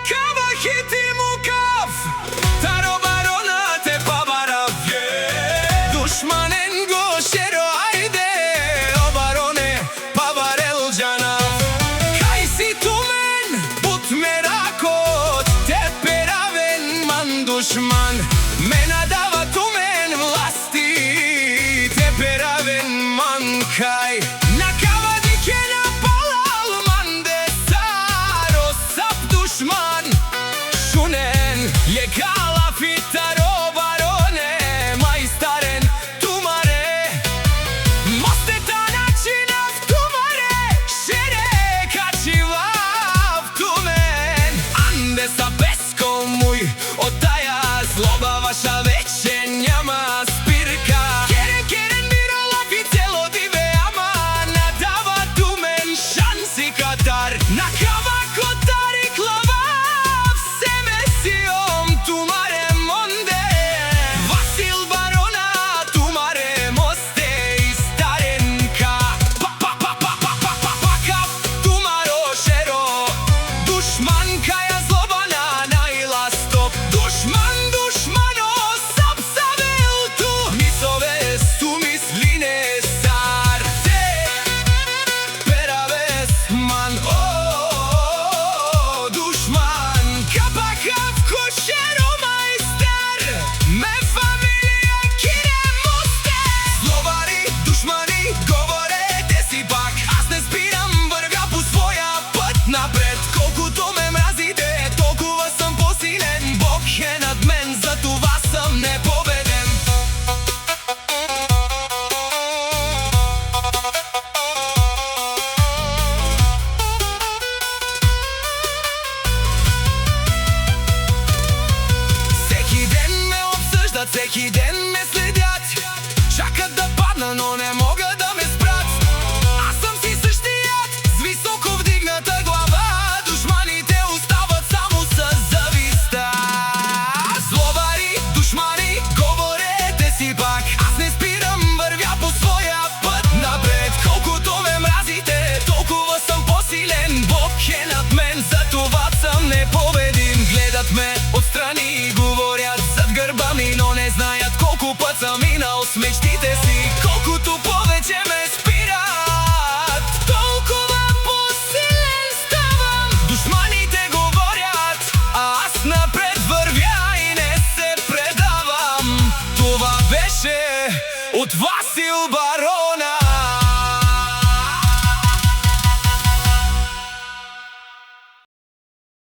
Кава хити мукав, таро барона те пабарав. Душманен го шеро ајде, о бароне пабарел џанав. Кај си тумен, пут ме ракот, те перавен ман душман. Мена дава тумен власти, те перавен ман кај. На кава дике напалал ман десаро сап душман. Шунен je gala fitaro barone, majstaren tumare. Moste ta načinav tumare, šere kačivav tumen. Ande sa besko muj, otaja zloba vaša veće njama spirka. Keren mirola vitelo dive ama, nadava tumen šansi katar. Na kava kotari klavav, seme siom tumare monde. Vasil barona tumare moste i starenka. Pakav tumaro šero, dušman kaja zlobana najla stop. Dušmano sap savel tu, misove su misline sar. Te peraves man, dušman kapakav košero majster. Me familija kine moste. Zlovari, dušmani govore te si pak, аз не спирам, вървя по своя път напред. Колкото ме мразите, толкова съм по-силен. Бог е над мен, затова съм непобеден. Всеки ден ме обсъждат, всеки ден ме следят. Чакат да падна, но не могат да ме спрат. Аз съм си същият, с високо вдигната глава. Душманите остават само с зависта. Злобари, душмани, говорете си пак, аз не спирам, вървя по своя път напред. Колкото ме мразите, толкова съм по-силен. Бог е над мен, затова съм непобедим. Гледат ме отстрани и говорят зад гърба ми, но не знаят колко път съм минал с мечта.